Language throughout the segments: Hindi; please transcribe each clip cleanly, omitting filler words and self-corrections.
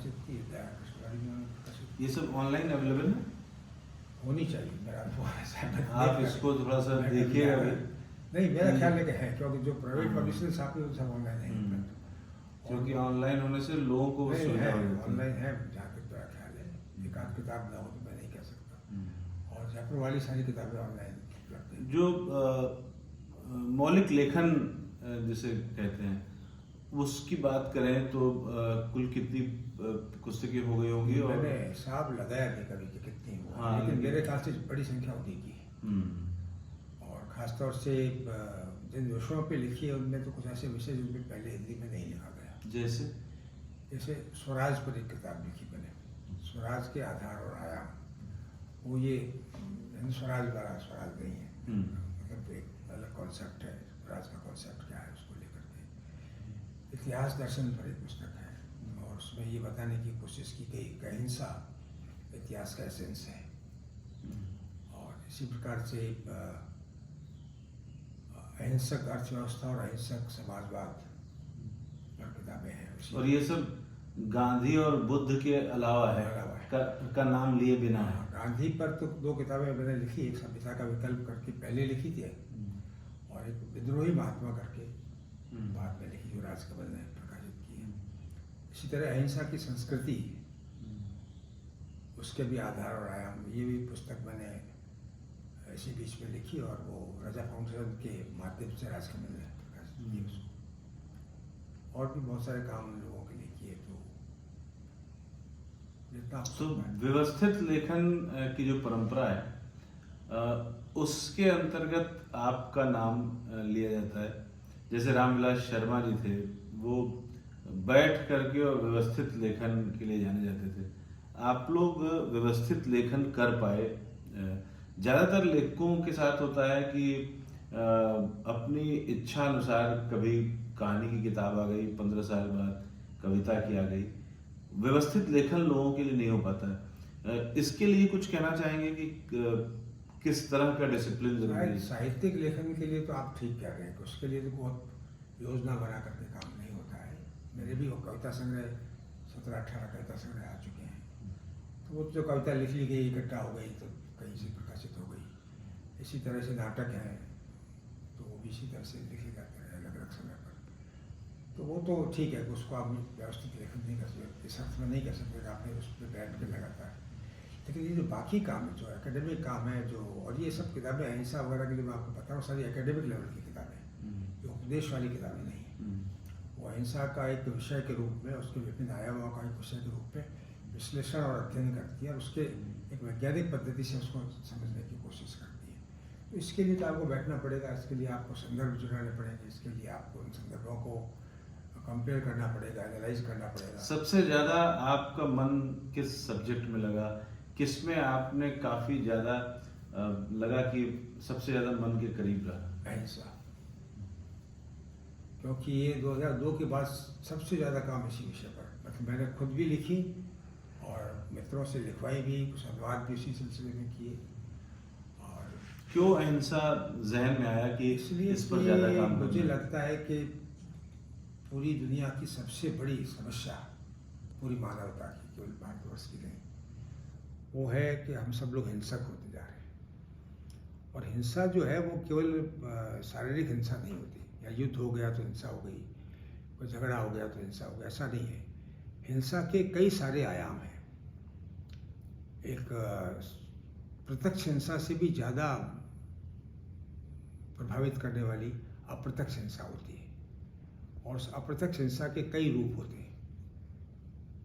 प्रकाशित की, दया कृष्णवाणी में उन्होंने प्रकाशित की। ये सब ऑनलाइन अवेलेबल है? होनी चाहिए, मेरा अनुभव ऐसा है। आप इसको थोड़ा सा देखिएगा भी। नहीं, मेरा ख्याल है कि है, क्योंकि जो प्राइवेट पब्लिशर्स आपके वो सब ऑनलाइन है। क्योंकि ऑनलाइन होने से लोगों को सुविधा हो जाती है। ऑनलाइन है, जहाँ तक मेरा ख्याल है। एक आध किताब ना हो तो मैं नहीं कह सकता। और जयपुर वाली सारी किताबें ऑनलाइन उपलब्ध हैं। जो मौलिक लेखन जिसे कहते हैं, उसकी बात करें तो कुल कितनी पुस्तकें हो गई होंगी? और मैंने हिसाब लगाया नहीं कभी कि कितनी हुआ, हाँ, लेकिन मेरे ख्याल से बड़ी संख्या होगी की। और खासतौर से जिन विषयों पे लिखी है उनमें तो कुछ ऐसे विषय जिनमें पहले हिंदी में नहीं लिखा गया। जैसे स्वराज पर एक किताब लिखी मैंने, स्वराज के आधार और आयाम। वो ये स्वराज वाला स्वराज नहीं है, मतलब एक अलग कॉन्सेप्ट है। स्वराज का कॉन्सेप्ट क्या है उसको लेकर के इतिहास दर्शन पर एक पुस्तक है, और उसमें ये बताने की कोशिश की गई कि अहिंसा इतिहास का एसेंस है। और इसी प्रकार से अहिंसक अर्थव्यवस्था और अहिंसक समाजवाद पर किताबें हैं। और ये सब गांधी और बुद्ध के अलावा है, का नाम लिए बिना है। गांधी पर तो 2 किताबें मैंने लिखी, एक सभ्यता का विकल्प करके पहले लिखी थी, और एक विद्रोही महात्मा करके बाद में लिखी, जो राजकमल ने प्रकाशित की है। इसी तरह अहिंसा की संस्कृति, उसके भी आधार और आयाम, ये भी पुस्तक मैंने इसी बीच में लिखी, और वो राजा फाउंडेशन के माध्यम से राजकमल ने प्रकाशित की उसको। और भी बहुत सारे काम उन लोगों के लिए किए। तो व्यवस्थित लेखन की जो परंपरा है, उसके अंतर्गत आपका नाम लिया जाता है। जैसे रामविलास शर्मा जी थे, वो बैठ करके और व्यवस्थित लेखन के लिए जाने जाते थे। आप लोग व्यवस्थित लेखन कर पाए। ज़्यादातर लेखकों के साथ होता है कि अपनी इच्छा अनुसार कभी कहानी की किताब आ गई, 15 साल बाद कविता की आ गई। व्यवस्थित लेखन लोगों के लिए नहीं हो पाता है। इसके लिए कुछ कहना चाहेंगे कि किस तरह का डिसिप्लिन जरूरी है? साहित्यिक लेखन के लिए तो आप ठीक कह रहे हैं, उसके लिए तो बहुत योजना बना करके काम नहीं होता है। मेरे भी वो कविता संग्रह 17-18 कविता संग्रह आ चुके हैं। तो वो जो कविता लिख ली गई, इकट्ठा हो गई, तो कहीं से प्रकाशित हो गई। इसी तरह से नाटक है, तो वो भी इसी तरह से लिखे जाते हैं अलग अलग समय पर। तो वो तो ठीक है, उसको आप व्यवस्थित लेखन नहीं कर सकते, इस अर्थ में नहीं कर सकते कि आपने उस पर बैठ के लगातार। लेकिन ये जो बाकी काम है, जो एकेडमिक काम है, जो और ये सब किताबें अहिंसा वगैरह के लिए मैं आपको बता रहा हूँ, सारी एकेडमिक लेवल की किताबें, जो उपदेश वाली किताबें नहीं है। वो अहिंसा का एक विषय के रूप में, उसके विभिन्न आयामों का एक विषय के रूप में विश्लेषण और अध्ययन करती है, और उसके एक वैज्ञानिक पद्धति से उसको समझने की कोशिश करती है। तो इसके लिए तो आपको बैठना पड़ेगा, इसके लिए आपको संदर्भ जुटाने पड़ेंगे, इसके लिए आपको उन संदर्भों को कंपेयर करना पड़ेगा, एनालाइज करना पड़ेगा। सबसे ज़्यादा आपका मन किस सब्जेक्ट में लगा? किस में आपने काफ़ी ज़्यादा लगा कि सबसे ज़्यादा मन के करीब रहा? अहिंसा, क्योंकि ये 2002 के बाद सबसे ज़्यादा काम इसी विषय पर, मतलब मैंने खुद भी लिखी और मित्रों से लिखवाई भी, कुछ अनुवाद भी इसी सिलसिले में किए। और क्यों अहिंसा जहन में आया कि इसलिए इस पर ज़्यादा काम? मुझे लगता है कि पूरी दुनिया की सबसे बड़ी समस्या, पूरी मानवता की, केवल भारतवर्ष की नहीं, वो है कि हम सब लोग हिंसक होते जा रहे हैं। और हिंसा जो है वो केवल शारीरिक हिंसा नहीं होती, या युद्ध हो गया तो हिंसा हो गई, कोई झगड़ा हो गया तो हिंसा हो गया, ऐसा नहीं है। हिंसा के कई सारे आयाम हैं। एक प्रत्यक्ष हिंसा से भी ज़्यादा प्रभावित करने वाली अप्रत्यक्ष हिंसा होती है, और उस अप्रत्यक्ष हिंसा के कई रूप होते हैं।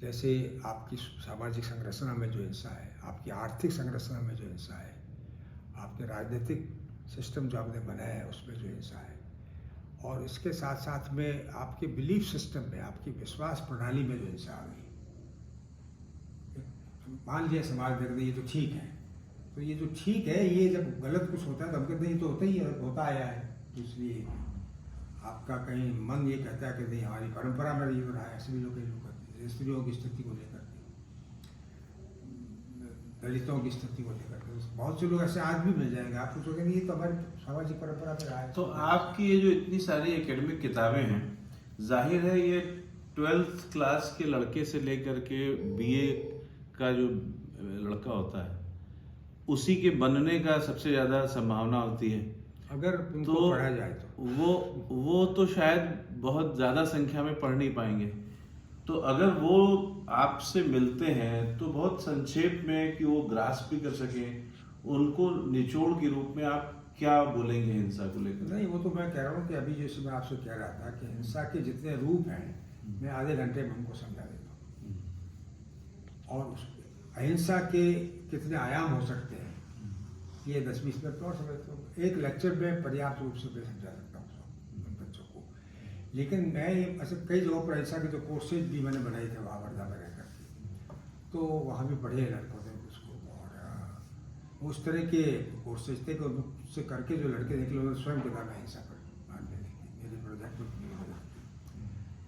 जैसे आपकी सामाजिक संरचना में जो हिंसा है, आपकी आर्थिक संरचना में जो हिंसा है, आपके राजनीतिक सिस्टम जो आपने बनाया है उसमें जो हिंसा है, और इसके साथ साथ में आपके बिलीफ सिस्टम में, आपकी विश्वास प्रणाली में जो हिंसा आ गई। मान लिया समाज देख रहे ये तो ठीक है, तो ये जो ठीक है, ये जब गलत कुछ होता है तो हम कहते हैं ये तो होता ही है, होता आया है। इसलिए आपका कहीं मन ये कहता है कि नहीं, हमारी परंपरा में ये हो रहा है। ऐसे भी लोग कई लोग कहते हैं, स्त्रियों की स्थिति को लेकर के, दलितों की स्थिति को लेकर के, बहुत से लोग ऐसे आज भी मिल जाएंगे, आप पूछोगे नहीं ये तो हमारी सामाजिक परंपरा में रहा है। तो आपकी ये जो इतनी सारी एकेडमिक किताबें हैं, जाहिर है ये ट्वेल्थ क्लास के लड़के से लेकर के बीए का जो लड़का होता है उसी के बनने का सबसे ज्यादा संभावना होती है अगर उनको तो पढ़ा जाए तो वो तो शायद बहुत ज्यादा संख्या में पढ़ नहीं पाएंगे। तो अगर वो आपसे मिलते हैं तो बहुत संक्षेप में कि वो ग्रास्प भी कर सकें उनको निचोड़ के रूप में आप क्या बोलेंगे हिंसा को लेकर? नहीं, वो तो मैं कह रहा हूँ कि अभी जैसे मैं आपसे कह रहा था कि हिंसा के जितने रूप हैं मैं आधे घंटे में उनको समझा देता हूँ और उस अहिंसा के कितने आयाम हो सकते हैं ये 10-20 मिनट और समझता हूँ। एक लेक्चर में पर्याप्त रूप से मैं समझा सकता हूँ उन बच्चों को। लेकिन मैं ऐसे कई जगहों पर अहिंसा के जो कोर्सेज भी मैंने बनाए थे वहाँ वर्धा में रह करके, तो वहाँ भी पढ़े लड़कों ने उसको और उस तरह के कोर्सेज थे कि उससे करके जो लड़के निकले उन्होंने स्वयं किताब अहिंसा पर बाद में लिखी मेरे प्रोजेक्ट में भी मदद की।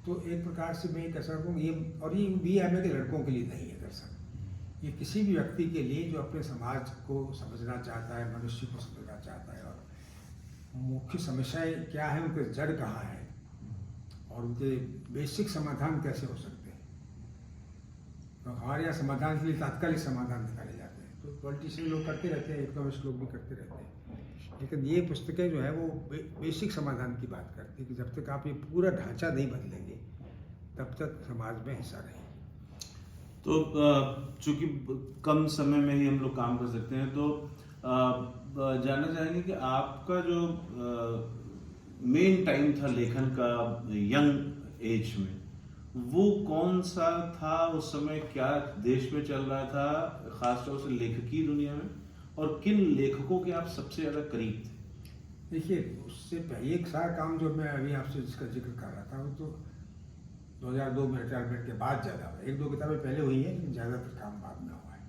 तो एक प्रकार से मैं कह सकता हूँ ये, और ये BMA के लड़कों के लिए नहीं है दरअसल, ये किसी भी व्यक्ति के लिए जो अपने समाज को समझना चाहता है, मनुष्य को समझना चाहता है और मुख्य समस्याएं क्या है, उनके जड़ कहाँ है और उनके बेसिक समाधान कैसे हो सकते हैं। तो हमारे यहाँ समाधान के लिए तात्कालिक समाधान निकाले जाते हैं, तो पॉलिटिशियन लोग करते रहते हैं, इकोनॉमिस्ट लोग भी करते रहते हैं। लेकिन ये पुस्तकें जो है वो बेसिक समाधान की बात करती है कि जब तक आप ये पूरा ढांचा नहीं बदलेंगे तब तक समाज में हिस्सा रहेगा। तो चूंकि कम समय में ही हम लोग काम कर सकते हैं तो जानना चाहेंगे कि आपका जो मेन टाइम था लेखन का यंग एज में वो कौन सा था? उस समय क्या देश में चल रहा था खासतौर से लेखकी दुनिया में, और किन लेखकों के आप सबसे ज्यादा करीब थे? देखिए, उससे पहले एक सारा काम जो मैं अभी आपसे जिसका जिक्र कर रहा था वो तो 2002 में रिटायरमेंट के बाद ज़्यादा हुआ। 1-2 किताबें पहले हुई हैं लेकिन ज़्यादातर काम बाद में हुआ है।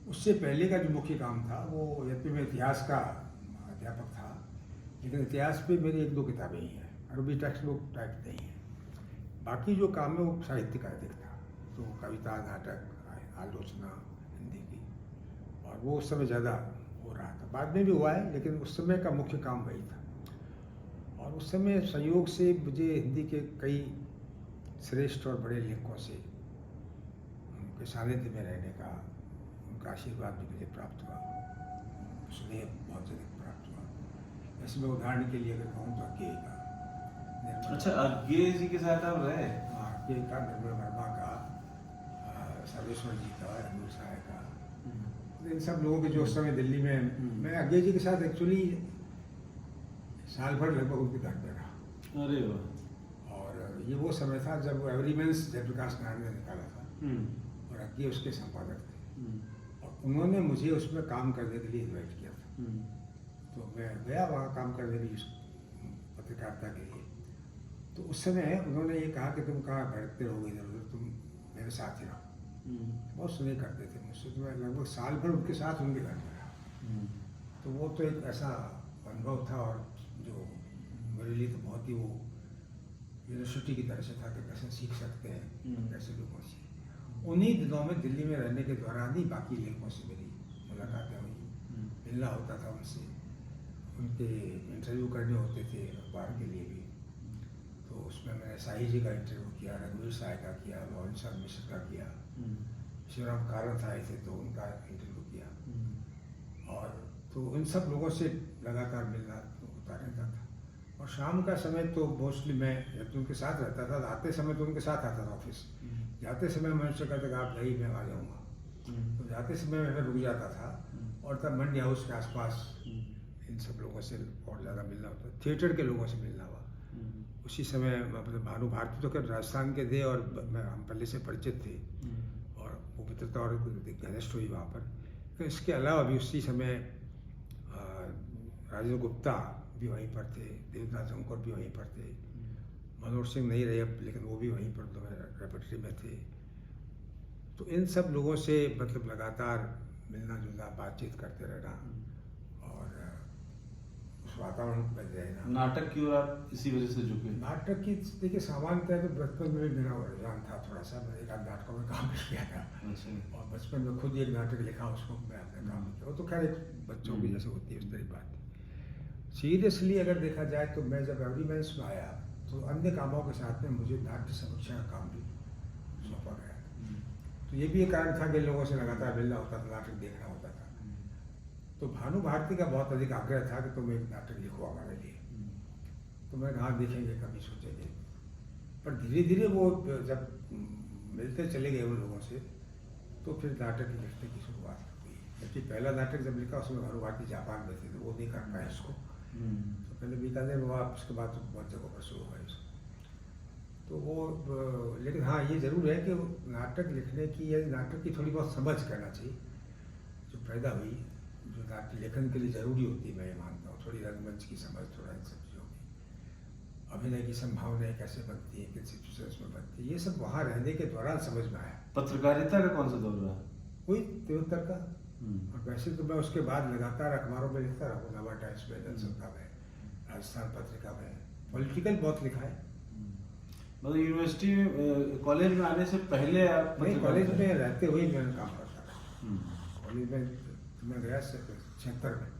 उससे पहले का जो मुख्य काम था वो यद्यपि मैं इतिहास का अध्यापक था, लेकिन इतिहास पे मेरी 1-2 किताबें ही हैं और अभी टेक्स्ट बुक टाइप नहीं है। बाकी जो काम है वो साहित्य का अधिक था, तो कविता, नाटक, आलोचना हिंदी की, और वो उस समय ज़्यादा हो रहा था। बाद में भी हुआ है लेकिन उस समय का मुख्य काम वही था। और उस समय संयोग से मुझे हिंदी के कई श्रेष्ठ और बड़े लेखकों से उनके सानिध्य में रहने का, उनका आशीर्वाद भी मुझे प्राप्त हुआ, स्नेह बहुत अधिक प्राप्त हुआ। ऐसे में उदाहरण के लिए अगर कहूँ तो अज्ञेय का, अच्छा, अज्ञेय जी के साथ आप रहे? हाँ, अज्ञेय का, निर्मल वर्मा का, सर्वेश्वर जी का, अनूर साय का, इन सब लोगों के जो उस समय दिल्ली में, मैं अज्ञेय जी के साथ एक्चुअली साल भर लगभग उनके घर में रहा। अरे वाह! और ये वो समय था जब एवरीमेंस जयप्रकाश नारायण ने निकाला था और अज्ञेय उसके संपादक थे और उन्होंने मुझे उसमें काम करने के लिए इन्वाइट किया था। तो मैं गया वहाँ काम करने के लिए, पत्रकारिता के लिए। तो उस समय उन्होंने ये कहा कि तुम कहाँ भटकते रहोगे इधर उधर, तुम मेरे साथ ही रहो। बहुत सुने करते थे मुझसे, तो मैं लगभग साल भर उनके साथ उनके घर में रहा। तो वो तो एक ऐसा अनुभव था और जो मेरे लिए तो बहुत ही वो यूनिवर्सिटी की तरह से था कि कैसे सीख सकते हैं कैसे लोगों से। उन्हीं दिनों में दिल्ली में रहने के दौरान ही बाकी लेखकों से मेरी मुलाकातें हुई, मिलना होता था उनसे, उनके इंटरव्यू करने होते थे अखबार के लिए भी। तो उसमें मैंने साही जी का इंटरव्यू किया, रघुवीर साय का किया, मोहन साहब मिश्र का किया, शिवराम कारंथ आए थे तो उनका इंटरव्यू किया। और तो उन सब लोगों से लगातार मिलना होता रहता था। और शाम का समय तो मोस्टली मैं जब उनके साथ रहता था, आते समय तो उनके साथ आता था ऑफिस, जाते समय मैं उनसे कहता था आप नहीं, मैं आ जाऊँगा। तो जाते समय मैं रुक जाता था और तब मंडी हाउस के आसपास इन सब लोगों से और ज़्यादा मिलना होता। थिएटर के लोगों से मिलना हुआ उसी समय, मतलब भानु भारती तो कर राजस्थान के थे और हम पहले से परिचित थे और वो मित्रता और घनिष्ठ हुई वहाँ पर। तो इसके अलावा भी उसी समय राजेंद्र गुप्ता भी वहीं पर थे, देवदास अंकुर भी वहीं पर थे, मनोहर सिंह नहीं रहे अब लेकिन वो भी वहीं पर तो रेपर्टरी में थे। तो इन सब लोगों से मतलब लगातार मिलना जुलना, बातचीत करते रहना और उस वातावरण में रहना। नाटक की ओर आप इसी वजह से झुके? नाटक की देखिए सामान्यतः तो बचपन में मेरा रुझान था थोड़ा सा, मैंने एक आध नाटकों में काम भी किया था। और बचपन में खुद एक नाटक लिखा, उसको मैं अपने काम किया। वो तो खैर एक बच्चों की जैसे होती है उस तरह की बात। सीरियसली अगर देखा जाए तो मैं जब एवरीमेंस में आया तो अन्य कामों के साथ में मुझे नाट्य समीक्षा का काम भी सौंपा गया। तो ये भी एक कारण था कि लोगों से लगातार मिलना होता था, नाटक देखना होता था। तो भानु भारती का बहुत अधिक आग्रह था कि तुम एक नाटक लिखो हमारे लिए। तो मैं कहा देखेंगे, कभी सोचेंगे। पर धीरे धीरे वो जब मिलते चले गए उन लोगों से, तो फिर नाटक लिखने की शुरुआत हुई। जबकि पहला नाटक जब लिखा उसमें भानु भारती जापान में थे, तो वो नहीं कर पाए इसको। तो पहले बीकानेर में हुआ, उसके बाद तो बहुत जगहों पर शुरू हुआ इसको। तो वो लेकिन हाँ, ये ज़रूर है कि नाटक लिखने की या नाटक की थोड़ी बहुत समझ करना चाहिए जो पैदा हुई, जो नाट्य लेखन के लिए ज़रूरी होती है। मैं ये मानता हूँ थोड़ी रंगमंच की समझ, थोड़ा इन सब चीज़ों की, अभिनय की संभावनाएं कैसे बनती है, किन सिचुएशंस में बनती है, ये सब वहाँ रहने के दौरान समझ में आया। पत्रकारिता का कौन सा दौर रहा? वही 73 का। और वैसे तो मैं उसके बाद लगातार अखबारों में लिखता रहा, नवा टाइम्स में, जनसत्ता में, राजस्थान पत्रिका में, पॉलिटिकल बहुत लिखा है। मतलब यूनिवर्सिटी में, कॉलेज में आने से पहले आप? नहीं, कॉलेज में रहते हुए मैं काम करता था। कॉलेज में मैं गया 76 में,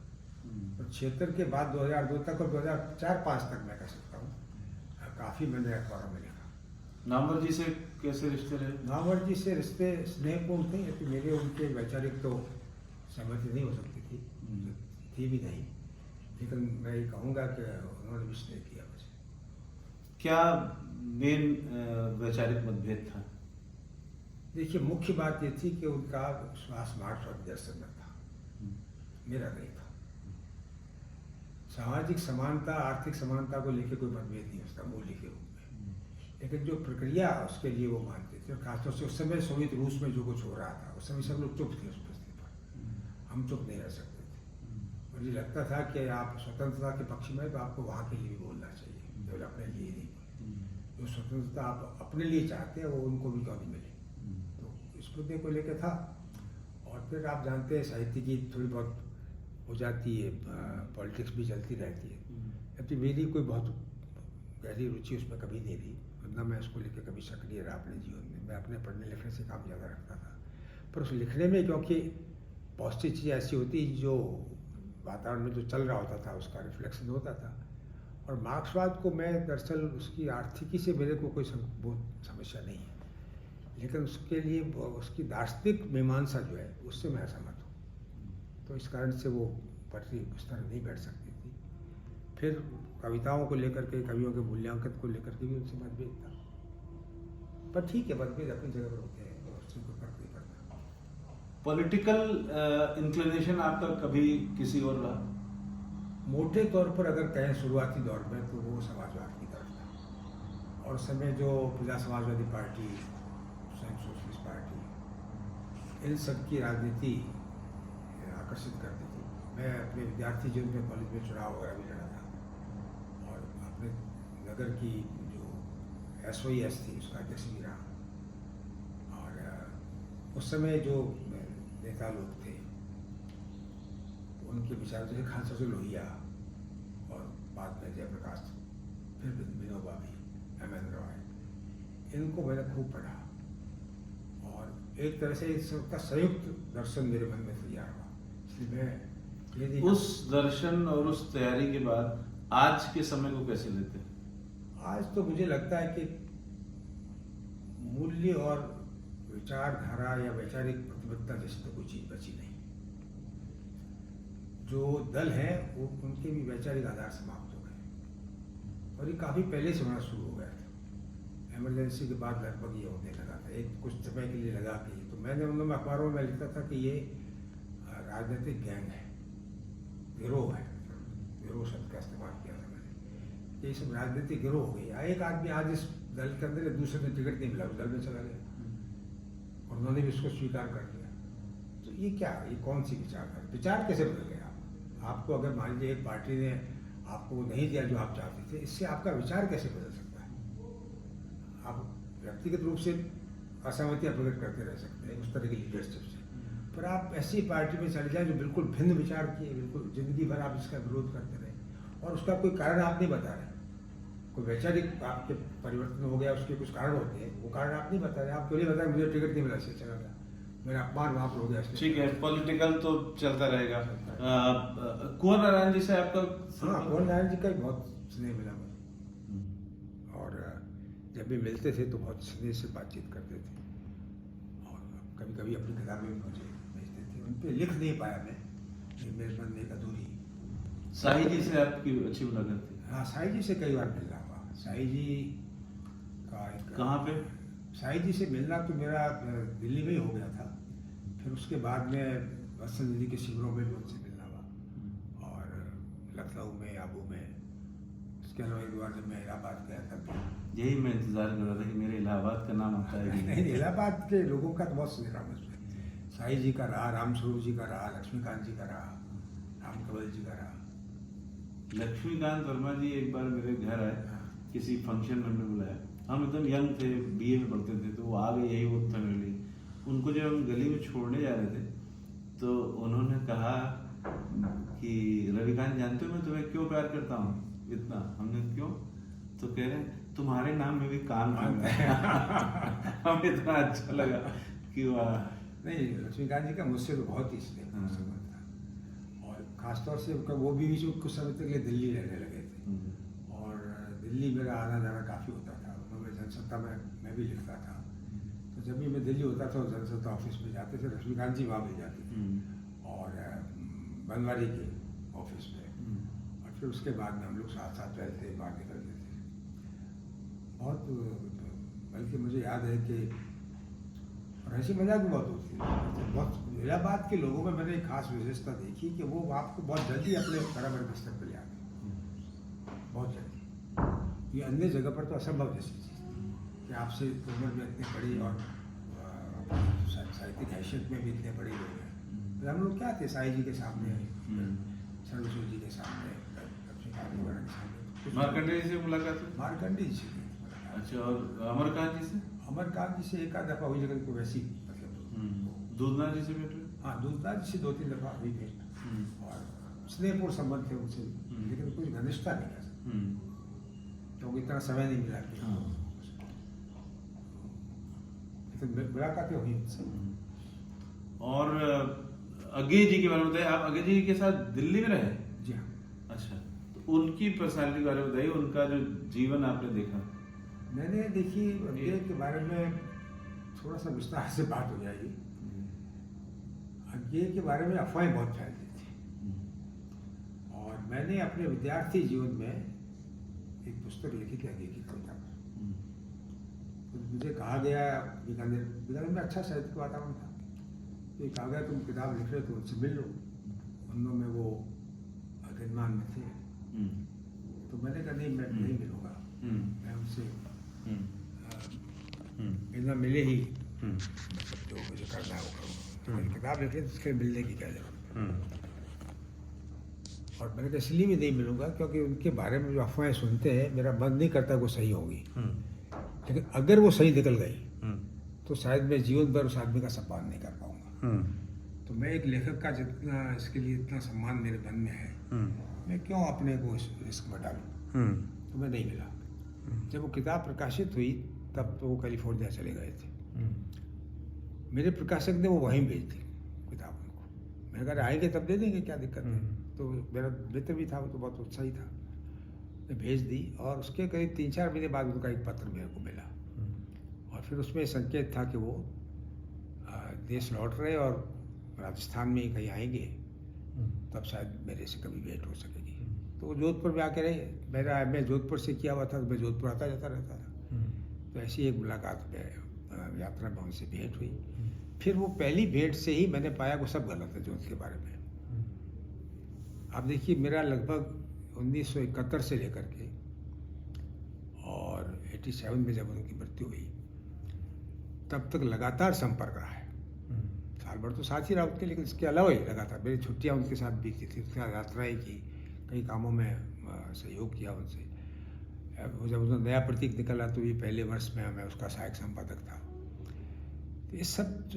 तो 76 के बाद 2002 तक और 2004-05 तक मैं कह सकता हूँ काफ़ी मैंने अखबारों में लिखा। नामवर जी से कैसे रिश्ते रहे? नामवर जी से रिश्ते स्नेहपूर्ण थे, कि मेरे उनके वैचारिक तो सहमति नहीं हो सकती थी भी नहीं, लेकिन मैं ये कहूँगा कि उन्होंने भी स्नेह किया मुझे। क्या मेन वैचारिक मतभेद था? देखिए, मुख्य बात ये थी कि उनका विश्वास मार्क्सवादी दर्शन में था, मेरा नहीं था। सामाजिक समानता, आर्थिक समानता को लेकर कोई मतभेद नहीं उसका मूल्य के रूप में, लेकिन जो प्रक्रिया उसके लिए वो मानते थे, और खासतौर से उस समय सोवियत रूस में जो कुछ हो रहा था, उस समय सब लोग चुप थे उस प्रश्न पर, हम चुप नहीं रह सकते थे। मुझे लगता था कि आप स्वतंत्रता के पक्ष में, तो आपको वहाँ के लिए भी बोलना चाहिए, केवल अपने लिए नहीं। जो स्वतंत्रता आप अपने लिए चाहते हैं वो उनको भी कभी मिले, तो इस मुद्दे को लेकर था। और फिर आप जानते हैं साहित्य की थोड़ी बहुत हो जाती है, पॉलिटिक्स भी चलती रहती है। जबकि मेरी कोई बहुत गहरी रुचि उसमें कभी नहीं रही, वरना मैं उसको लेकर कभी सक्रिय रहा अपने जीवन में। मैं अपने पढ़ने लिखने से काम ज़्यादा रखता था, पर उस लिखने में क्योंकि बहुत सी चीज़ें ऐसी होती जो वातावरण में जो चल रहा होता था उसका रिफ्लेक्शन होता था। और मार्क्सवाद को मैं दरअसल उसकी आर्थिकी से मेरे को कोई बहुत समस्या नहीं है, लेकिन उसके लिए उसकी दार्शनिक मीमांसा जो है उससे मैं असहमत हूँ। तो इस कारण से वो पटरी उस तरह नहीं बैठ सकती थी। फिर कविताओं को लेकर के, कवियों के मूल्यांकन को लेकर के भी उनसे मतभेद था। पर ठीक है, मतभेद अपनी जगह पर होते हैं, उससे कोई फर्क नहीं पड़ता। पॉलिटिकल इंक्लिनेशन आपका कभी किसी और रहा? मोटे तौर पर अगर कहें शुरुआती दौर में, तो वो समाजवाद की तरफ था। और उस समय जो प्रजा समाजवादी पार्टी, संयुक्त सोशलिस्ट पार्टी, इन सब की राजनीति आकर्षित करती थी। मैं अपने विद्यार्थी जीवन में कॉलेज में चुनाव वगैरह भी लड़ा था, और अपने नगर की जो SOES थी उसका अध्यक्ष भी रहा। और उस समय जो नेता लोग थे उनके विचार जैसे खानसर लोहिया, और बाद में जयप्रकाश, फिर विनोबा भी, MN रॉय, इनको मैंने खूब पढ़ा, और एक तरह से इसका संयुक्त दर्शन मेरे मन में तैयार हुआ। इसलिए मैं उस दर्शन और उस तैयारी के बाद आज के समय को कैसे लेते हैं? आज तो मुझे लगता है कि मूल्य और विचारधारा या वैचारिक प्रतिबद्धता जैसी तो कोई चीज बची नहीं। जो दल हैं वो उनके भी वैचारिक आधार समाप्त हो गए, और ये काफ़ी पहले से होना शुरू हो गया था। इमरजेंसी के बाद लगभग ये होने लगा था, एक कुछ समय के लिए लगा कि, तो मैंने उन अखबारों में लिखता था कि ये राजनीतिक गैंग है, गिरोह है, गिरोह शब्द का इस्तेमाल किया था मैंने। ये सब राजनीतिक गिरोह हो गई। एक आदमी आज इस दल के अंदर, दूसरे में टिकट नहीं मिला, उस दल में चला गया, और उन्होंने भी उसको स्वीकार कर लिया। तो ये क्या, ये कौन सी विचारधारा? विचार कैसे बदल गया? आपको अगर मान लीजिए एक पार्टी ने आपको वो नहीं दिया जो आप चाहते थे, इससे आपका विचार कैसे बदल सकता है? आप व्यक्तिगत रूप से असहमतियाँ प्रकट करते रह सकते हैं उस तरह की लीडरशिप से, पर आप ऐसी पार्टी में चले जाए जो बिल्कुल भिन्न विचार की है, बिल्कुल जिंदगी भर आप इसका विरोध करते रहे, और उसका कोई कारण आप नहीं बता रहे। कोई वैचारिक आपके परिवर्तन हो गया, उसके कुछ कारण होते हैं, वो कारण आप नहीं बता रहे। आप क्यों नहीं बताए मुझे टिकट नहीं मिला, इससे चला गया, मेरा अपमान वहाँ पर हो गया। ठीक है, पॉलिटिकल तो चलता रहेगा। कुंवर नारायण जी से आपका? हाँ, कुंवर नारायण जी का बहुत स्नेह मिला मुझे, जब भी मिलते थे तो बहुत स्नेह से बातचीत करते थे और कभी कभी अपनी किताबें भी मुझे भेजते थे। उन पर लिख नहीं पाया मैं, ये मेरे मन में एक अधूरी। साई जी से आपकी अच्छी मुलाकात थी? हाँ, साई जी से कई बार मिलना हुआ। साई जी का एक, कहाँ पे? साई जी से मिलना तो मेरा दिल्ली में ही हो गया था। फिर उसके बाद में वसंत जी के शिविरों में भी उनसे मिलना हुआ और लखनऊ में, आबू में। उसके अलावा एक बार जब मैं इलाहाबाद गया तब भी। यही मैं इंतजार कर रहा था कि मेरे इलाहाबाद का नाम आता है कि नहीं, इलाहाबाद के लोगों का तो बहुत सुनहरा मुझमें। साई जी का रहा, राम स्वरूप जी का रहा, लक्ष्मीकांत जी का रहा, राम कमल जी का रहा। लक्ष्मीकांत वर्मा जी एक बार मेरे घर आए, हाँ। किसी फंक्शन में हमने बुलाया। हम एकदम यंग थे, बीए में पढ़ते थे, तो वो आ गए, यही वो था मेरे लिए। उनको जब हम गली में छोड़ने जा रहे थे तो उन्होंने कहा कि रविकांत, जानते हो मैं तुम्हें क्यों प्यार करता हूँ इतना? हमने क्यों? तो कह रहे हैं तुम्हारे नाम में भी कान है। हमें इतना अच्छा लगा कि वाह। नहीं, लक्ष्मीकांत जी का मुझसे तो बहुत ही स्नेह संबंध था और ख़ासतौर से वो भी कुछ समय तक लिए दिल्ली रहने लगे थे और दिल्ली मेरा आना जाना काफ़ी होता था। उन्होंने जनसत्ता में मैं भी लिखता था, तो जब भी मैं दिल्ली होता था जनसत्ता ऑफिस में जाते थे, लक्ष्मीकांत जी वहाँ मिल जाते थे और बनवारी के ऑफिस में। और फिर उसके बाद में हम लोग साथ साथ रहते, बाहर निकलते थे बहुत। बल्कि मुझे याद है कि और हंसी मजाक भी बहुत होती थी। बहुत इलाहाबाद के लोगों में मैंने एक खास विशेषता देखी कि वो आपको बहुत जल्दी अपने बराबर के स्तर पर ले आते, बहुत जल्दी। ये अन्य जगह पर तो असंभव जैसी चीज़ कि आपसे उम्र में इतने बड़ी और साहित्यिक हैसियत में भी इतने बड़े लोग हैं। तो हम लोग क्या थे, साई जी के सामने, सर्वेश्वर जी के सामने, लक्ष्मीकांत जी वगैरह के सामने। मार्कंडेय से मुलाकात हुई? मार्कंडेय जी से। अच्छा, और अमरकांत जी से? अमरकांत जी से एक आध दफ़ा हुई, लेकिन कोई वैसी मतलब। दूधनाथ जी से भेंट हुई? हाँ, दूधनाथ जी से 2-3 दफ़ा हुई भेंट और स्नेहपूर्ण संबंध थे उनसे, लेकिन कुछ घनिष्ठता नहीं कर सकते क्योंकि इतना समय नहीं मिला कि लेकिन मुलाकातें हुई उनसे। और अज्ञे जी के बारे में बताइए। आप अज्ञे जी के साथ दिल्ली में रहे? जी हाँ। अच्छा, तो उनकी पर्सनालिटी के बारे में बताइए, उनका जो जीवन आपने देखा। मैंने देखी अज्ञे के बारे में थोड़ा सा विस्तार से बात हो जाएगी। अज्ञे के बारे में अफवाहें बहुत फैलती थी और मैंने अपने विद्यार्थी जीवन में एक पुस्तक लिखी थी अज्ञे की कविता पर। तो मुझे कहा गया, बीकानेर में अच्छा साहित्य वातावरण था, तो ये कहा गया तुम किताब लिख रहे हो तो उनसे मिल लो। उन में वो अभिमान में थे, तो मैंने कहा नहीं, मैं नहीं मिलूँगा, मैं उनसे बिना मिले ही मतलब जो मुझे करना है वो करूँगा। किताब लिख रहे तो उसके मिलने की क्या जरूरत है। और मैंने कहा इसलिए भी नहीं मिलूँगा क्योंकि उनके बारे में जो अफवाहें सुनते हैं, मेरा मन नहीं करता वो सही होगी, लेकिन अगर वो सही निकल गई तो शायद मैं जीवन भर उस आदमी का सम्मान नहीं कर पाऊँगा। तो मैं एक लेखक का जितना इसके लिए इतना सम्मान मेरे मन में है, मैं क्यों अपने को इस रिस्क में डालूं। तो मैं नहीं मिला। जब वो किताब प्रकाशित हुई तब तो वो कैलिफोर्निया चले गए थे। मेरे प्रकाशक ने वो वहीं भेज दी किताब उनको। मैंने कहा आएंगे तब दे देंगे, क्या दिक्कत है। तो मेरा मित्र भी था, वो तो बहुत उत्साही था, मैं भेज दी और उसके करीब 3-4 महीने बाद उनका एक पत्र मेरे को मिला और फिर उसमें संकेत था कि वो देश लौट रहे और राजस्थान में ही कहीं आएंगे, तब शायद मेरे से कभी भेंट हो सकेगी। तो वो जोधपुर में आके रहे। मैं जोधपुर से किया हुआ था, तो मैं जोधपुर आता जाता रहता था। तो ऐसी एक मुलाकात में यात्रा में उनसे भेंट हुई। फिर वो पहली भेंट से ही मैंने पाया वो सब गलत है जो उनके बारे में। आप देखिए, मेरा लगभग 1971 से लेकर के और 87 में जब उनकी मृत्यु हुई तब तक लगातार संपर्क रहा है। साल भर तो साथ ही रहा उनके, लेकिन इसके अलावा ही लगातार मेरी छुट्टियां उनके साथ बीती थी, उसके साथ यात्राएँ की, कई कामों में सहयोग किया उनसे। जब उन्होंने नया प्रतीक निकला तो ये पहले वर्ष में मैं उसका सहायक संपादक था। तो ये सब,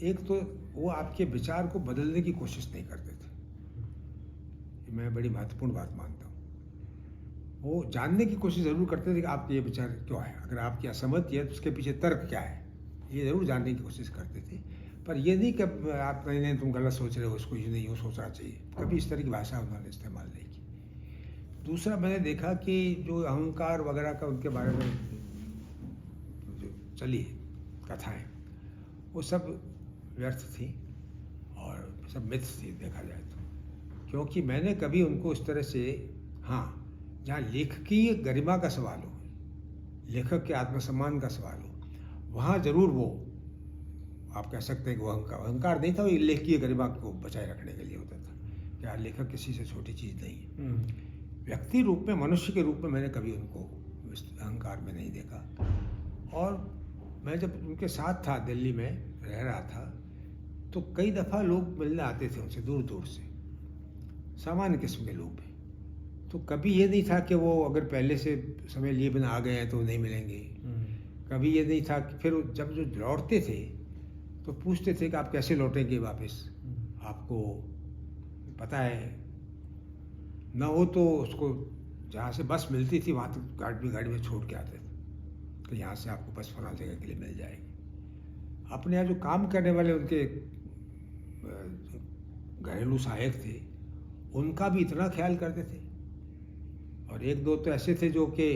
एक तो वो आपके विचार को बदलने की कोशिश नहीं करते थे, मैं बड़ी महत्वपूर्ण बात मानता हूँ। वो जानने की कोशिश ज़रूर करते थे कि आपके ये विचार क्यों है, अगर आपकी असहमति है तो उसके पीछे तर्क क्या है, ये ज़रूर जानने की कोशिश करते थे। पर ये नहीं कि आप नहीं तुम गलत सोच रहे हो, उसको यूँ नहीं यूँ सोचना चाहिए, कभी इस तरह की भाषा उन्होंने इस्तेमाल नहीं की। दूसरा, मैंने देखा कि जो अहंकार वगैरह का उनके बारे में चली कथाएं, वो सब व्यर्थ थी और सब मिथ्स थी देखा जाए तो, क्योंकि मैंने कभी उनको उस तरह से, हाँ, जहाँ लेखकीय गरिमा का सवाल हो, लेखक के आत्मसम्मान का सवाल हो, वहाँ जरूर वो आप कह सकते हैं कि वो अहंकार नहीं था, वो लेखकीय गरिमा को बचाए रखने के लिए होता था कि यार लेखक किसी से छोटी चीज़ नहीं है। व्यक्ति रूप में, मनुष्य के रूप में मैंने कभी उनको अहंकार में नहीं देखा। और मैं जब उनके साथ था, दिल्ली में रह रहा था, तो कई दफ़ा लोग मिलने आते थे उनसे दूर दूर से, सामान्य किस्म के लोग भी। तो कभी ये नहीं था कि वो अगर पहले से समय लिए बिना आ गए हैं तो नहीं मिलेंगे। कभी ये नहीं था कि फिर जब जो लौटते थे तो पूछते थे कि आप कैसे लौटेंगे वापस, आपको पता है, ना हो तो उसको जहाँ से बस मिलती थी वहाँ तक गाड़ी में छोड़ के आते थे, तो यहाँ से आपको बस फलां जगह के लिए मिल जाएगी। अपने यहाँ जो काम करने वाले उनके घरेलू सहायक थे, उनका भी इतना ख्याल करते थे। और एक दो तो ऐसे थे जो कि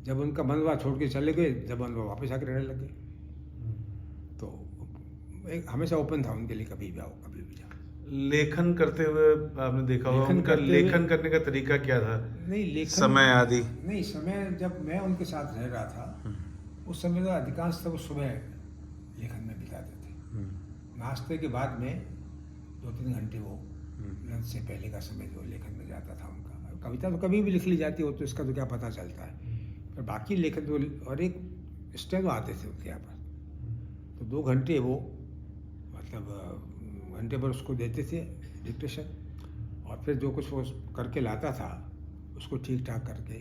जब उनका मन हुआ छोड़ के चले गए, जब मन हुआ वापस आकर रहने लगे। तो एक हमेशा ओपन था उनके लिए, कभी भी आओ कभी भी जाओ। लेखन करते हुए आपने देखा होगा उनका लेखन करने का तरीका क्या था? नहीं, लेखन समय आदि नहीं, समय जब मैं उनके साथ रह रहा था उस समय तो अधिकांश तक वो सुबह लेखन में बिताते थे। नाश्ते के बाद में 2-3 घंटे वो लंच से पहले का समय जो लेखन में जाता था उनका। कविता तो कभी भी लिख ली जाती हो तो इसका तो क्या पता चलता है, पर बाकी लेखन तो, और एक स्टेनो आते थे उनके यहाँ पर, तो 2 घंटे वो मतलब घंटे भर उसको देते थे डिक्टेशन, और फिर जो कुछ वो करके लाता था उसको ठीक ठाक करके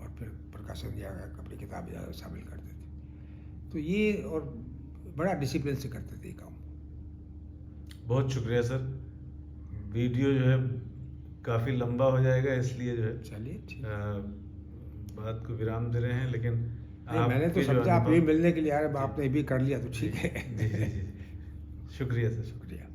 और फिर प्रकाशन या अपनी किताब शामिल करते थे। तो ये, और बड़ा डिसिप्लिन से करते थे काम। बहुत शुक्रिया सर। वीडियो जो है काफ़ी लंबा हो जाएगा, इसलिए जो है चलिए ठीक, बात को विराम दे रहे हैं, लेकिन मैंने तो समझा आप यही मिलने के लिए आ रहे, आपने भी कर लिया तो ठीक है। जी जी जी, शुक्रिया सर। शुक्रिया।